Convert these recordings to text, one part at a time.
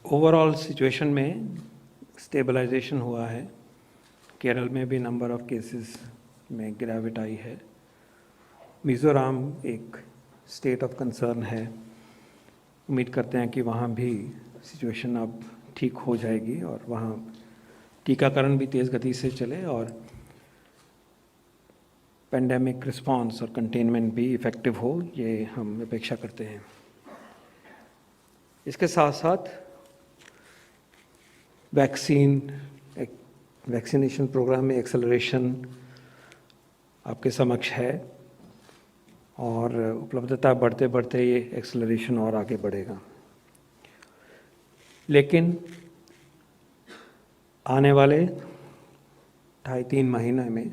Overall situation में stabilization हुआ है। केरल में भी नंबर ऑफ केसेस में गिरावट आई है। मिज़ोरम एक स्टेट ऑफ कंसर्न है। उम्मीद करते हैं कि वहाँ भी सिचुएशन अब ठीक हो जाएगी और वहाँ टीकाकरण भी तेज़ गति से चले और पेंडेमिक रिस्पांस और कंटेनमेंट भी इफ़ेक्टिव हो, ये हम अपेक्षा करते हैं। इसके साथ साथ वैक्सीनेशन प्रोग्राम में एक्सेलरेशन आपके समक्ष है और उपलब्धता बढ़ते बढ़ते ये एक्सेलरेशन और आगे बढ़ेगा। लेकिन आने वाले 2.5-3 महीने में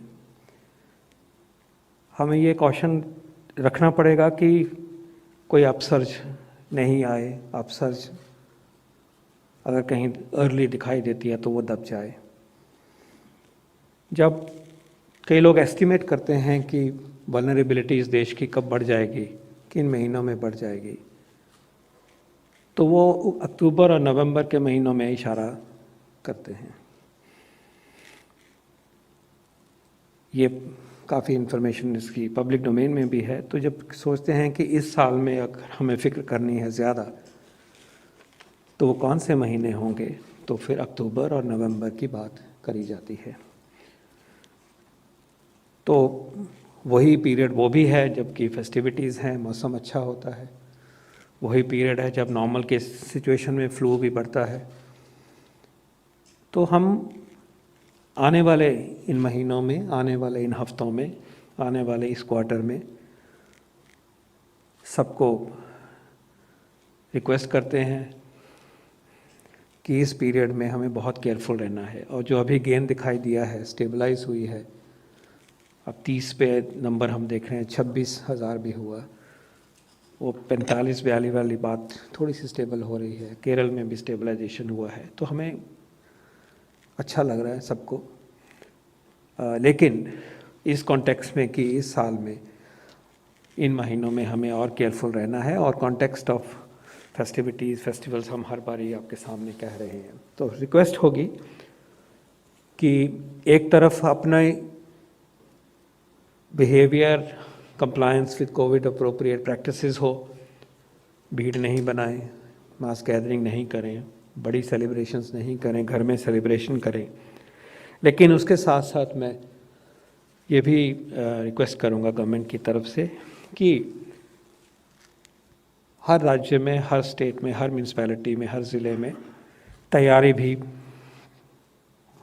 हमें ये कॉशन रखना पड़ेगा कि कोई अपसर्ज नहीं आए। अपसर्ज अगर कहीं अर्ली दिखाई देती है तो वो दब जाए। जब कई लोग एस्टिमेट करते हैं कि वल्नरेबिलिटी इस देश की कब बढ़ जाएगी, किन महीनों में बढ़ जाएगी, तो वो अक्टूबर और नवंबर के महीनों में इशारा करते हैं। ये काफ़ी इन्फॉर्मेशन इसकी पब्लिक डोमेन में भी है। तो जब सोचते हैं कि इस साल में अगर हमें फ़िक्र करनी है ज़्यादा, तो वो कौन से महीने होंगे, तो फिर अक्टूबर और नवंबर की बात करी जाती है। तो वही पीरियड वो भी है जबकि फेस्टिविटीज़ हैं, मौसम अच्छा होता है। वही पीरियड है जब नॉर्मल के सिचुएशन में फ्लू भी बढ़ता है। तो हम आने वाले इन महीनों में, आने वाले इन हफ्तों में, आने वाले इस क्वार्टर में सबको रिक्वेस्ट करते हैं कि इस पीरियड में हमें बहुत केयरफुल रहना है। और जो अभी गेन दिखाई दिया है, स्टेबलाइज हुई है, अब 30 पे नंबर हम देख रहे हैं, 26,000 भी हुआ, वो 45-42 वाली बात थोड़ी सी स्टेबल हो रही है। केरल में भी स्टेबलाइजेशन हुआ है, तो हमें अच्छा लग रहा है सबको। लेकिन इस कॉन्टेक्स्ट में कि इस साल में इन महीनों में हमें और केयरफुल रहना है और कॉन्टेक्स्ट ऑफ फेस्टिवल्स हम हर बार ही आपके सामने कह रहे हैं। तो रिक्वेस्ट होगी कि एक तरफ अपना behaviour compliance with Covid appropriate practices हो, भीड़ नहीं बनाएं, मास गैदरिंग नहीं करें, बड़ी सेलिब्रेशंस नहीं करें, घर में सेलिब्रेशन करें। लेकिन उसके साथ साथ मैं ये भी रिक्वेस्ट करूँगा गवर्नमेंट की तरफ से कि हर राज्य में, हर स्टेट में, हर म्यूनसिपैलिटी में, हर ज़िले में तैयारी भी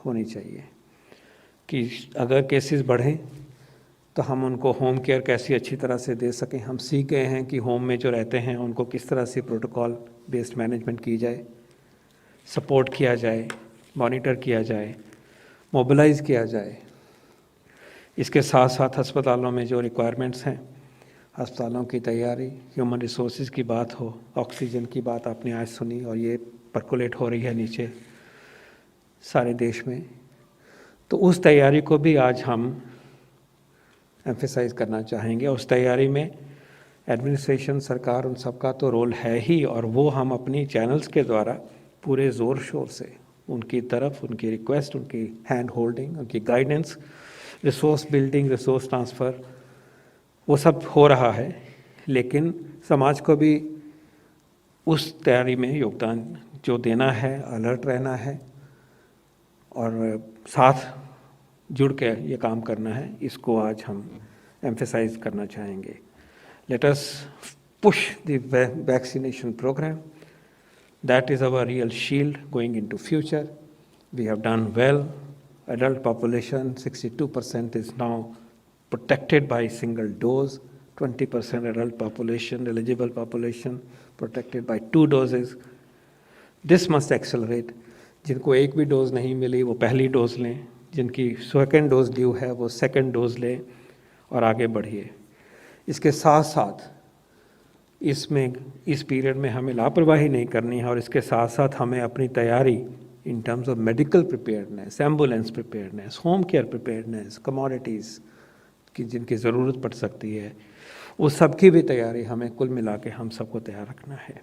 होनी चाहिए कि अगर केसेस बढ़ें तो हम उनको होम केयर कैसी अच्छी तरह से दे सकें। हम सीख गए हैं कि होम में जो रहते हैं उनको किस तरह से प्रोटोकॉल बेस्ड मैनेजमेंट की जाए, सपोर्ट किया जाए, मॉनिटर किया जाए, मोबिलाइज़ किया जाए। इसके साथ साथ अस्पतालों में जो रिक्वायरमेंट्स हैं, अस्पतालों की तैयारी, ह्यूमन रिसोर्सेज की बात हो, ऑक्सीजन की बात आपने आज सुनी और ये परकोलेट हो रही है नीचे सारे देश में, तो उस तैयारी को भी आज हम एम्फेसाइज करना चाहेंगे। उस तैयारी में एडमिनिस्ट्रेशन, सरकार, उन सबका तो रोल है ही, और वो हम अपनी चैनल्स के द्वारा पूरे ज़ोर शोर से उनकी तरफ, उनकी रिक्वेस्ट, उनकी हैंड होल्डिंग, उनकी guidance, resource building, resource transfer, वो सब हो रहा है। लेकिन समाज को भी उस तैयारी में योगदान जो देना है, अलर्ट रहना है और साथ जुड़ के ये काम करना है, इसको आज हम एम्फेसाइज करना चाहेंगे। Let us push the vaccination programme, that is our real shield going into future. We have done well. Adult population 62% is now protected by single dose, 20% adult population, eligible population protected by 2 doses. This must accelerate. जिनको एक भी dose नहीं मिली वो पहली dose लें, जिनकी second dose due है वो सेकेंड डोज लें और आगे बढ़िए। इसके साथ साथ इस पीरियड में हमें लापरवाही नहीं करनी है और इसके साथ साथ हमें अपनी तैयारी in terms of medical preparedness, ambulance preparedness, home care preparedness, commodities की जिनकी ज़रूरत पड़ सकती है, उस सब की भी तैयारी हमें कुल मिला के हम सबको तैयार रखना है।